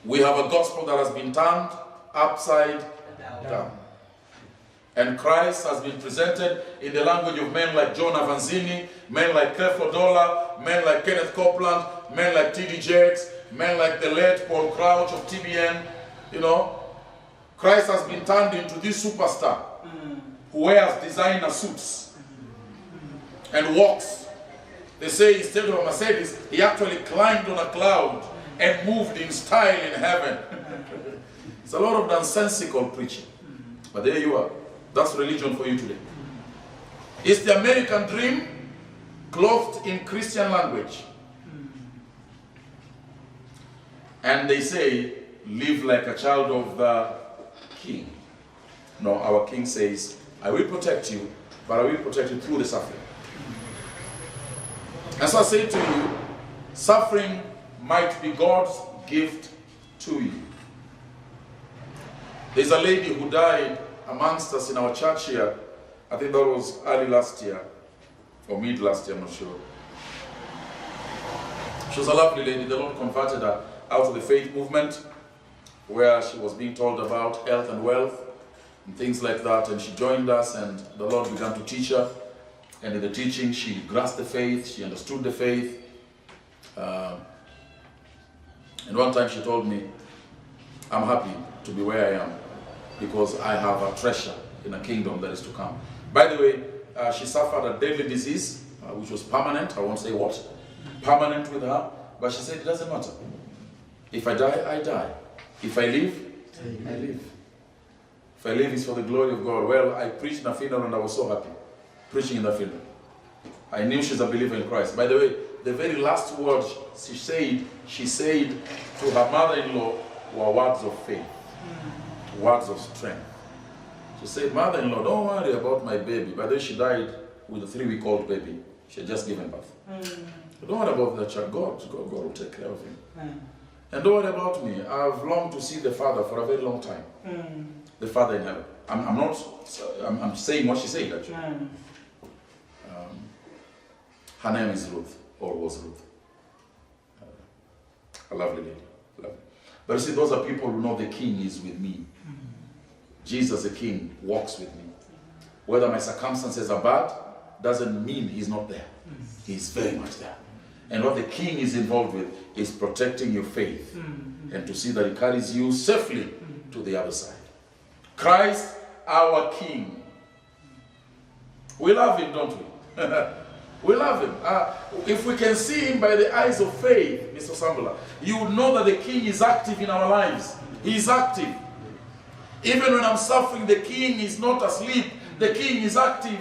We have a gospel that has been turned upside down. And Christ has been presented in the language of men like John Avanzini, men like Creflo Dollar, men like Kenneth Copeland, men like T.D. Jakes, men like the late Paul Crouch of TBN. You know, Christ has been turned into this superstar who wears designer suits and walks. They say instead of a Mercedes, he actually climbed on a cloud and moved in style in heaven. It's a lot of nonsensical preaching. But there you are. That's religion for you today. It's the American dream clothed in Christian language. And they say, live like a child of the king. No, our king says, I will protect you, but I will protect you through the suffering. And so I say to you, suffering might be God's gift to you. There's a lady who died amongst us in our church here. I think that was early last year, or mid last year, I'm not sure. She was a lovely lady. The Lord converted her out of the faith movement, where she was being told about health and wealth and things like that, and she joined us, and the Lord began to teach her. And in the teaching, she grasped the faith, she understood the faith. And one time she told me, I'm happy to be where I am because I have a treasure in a kingdom that is to come. By the way, she suffered a deadly disease, which was permanent. I won't say what. Permanent with her. But she said, it doesn't matter. If I die, I die. If I live, I live. If I live, it's for the glory of God. Well, I preached in a funeral and I was so happy. Preaching in the funeral. I knew she's a believer in Christ. By the way, the very last words she said to her mother-in-law were words of faith. Words of strength. She said, mother-in-law, don't worry about my baby. By the way, she died with a 3-week-old baby. She had just given birth. Don't worry about that child. God will take care of him. And don't worry about me. I've longed to see the Father for a very long time. The Father in heaven. I'm saying what she said actually. Her name is Ruth, or was Ruth. A lovely lady. Lovely. But you see, those are people who know the King is with me. Jesus the King walks with me. Whether my circumstances are bad, doesn't mean he's not there. He's very much there. And what the King is involved with is protecting your faith and to see that he carries you safely to the other side. Christ, our King. We love him, don't we? We love him. If we can see him by the eyes of faith, Mr. Sambula, you would know that the King is active in our lives. He is active. Even when I'm suffering, the King is not asleep. The King is active.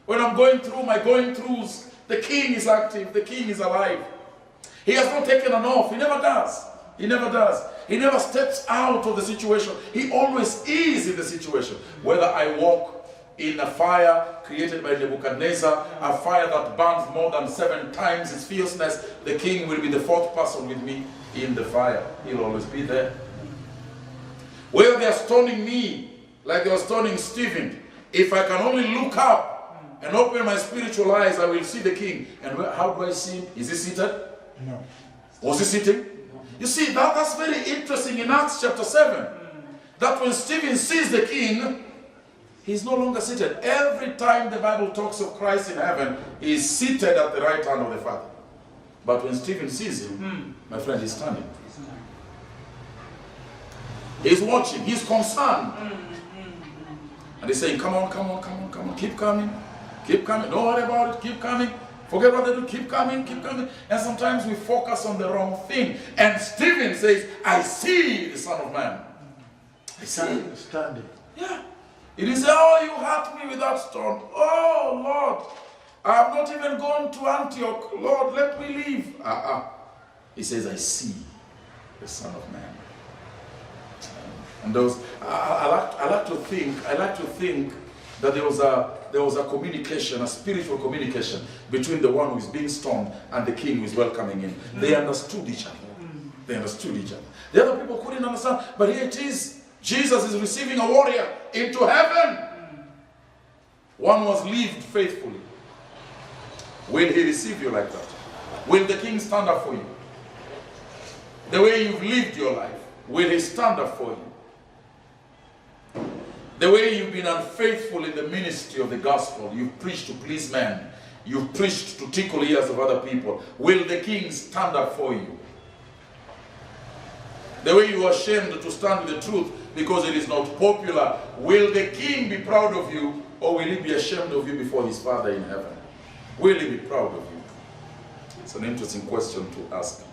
When I'm going through my going-throughs, the King is active. The King is alive. He has not taken an off. He never does. He never does. He never steps out of the situation. He always is in the situation. Whether I walk in a fire created by Nebuchadnezzar, a fire that burns more than 7 times its fierceness, the King will be the 4th person with me in the fire. He'll always be there. Whether they are stoning me like they were stoning Stephen, if I can only look up and open my spiritual eyes, I will see the King. And how do I see him? Is he seated? No. Was he sitting? You see, that's very interesting in Acts chapter 7. That when Stephen sees the King, he's no longer seated. Every time the Bible talks of Christ in heaven, he is seated at the right hand of the Father. But when Stephen sees him, my friend, he's standing. He's watching. He's concerned. And he's saying, come on, come on, come on, come on. Keep coming. Keep coming. Don't worry about it. Keep coming. Forget what they do. Keep coming. Keep coming. And sometimes we focus on the wrong thing. And Stephen says, I see the Son of Man. I see. Standing. Yeah. He didn't say, oh, you hurt me with that stone. Oh, Lord, I have not even gone to Antioch. Lord, let me leave. He says, I see the Son of Man. And those, I like to think that there was a communication, a spiritual communication between the one who is being stoned and the King who is welcoming him. They understood each other. They understood each other. The other people couldn't understand, but here it is. Jesus is receiving a warrior into heaven. One who has lived faithfully. Will he receive you like that? Will the King stand up for you? The way you've lived your life, will he stand up for you? The way you've been unfaithful in the ministry of the gospel, you've preached to please men, you've preached to tickle ears of other people, will the king stand up for you? The way you are ashamed to stand with the truth because it is not popular, will the king be proud of you, or will he be ashamed of you before his Father in heaven? Will he be proud of you? It's an interesting question to ask.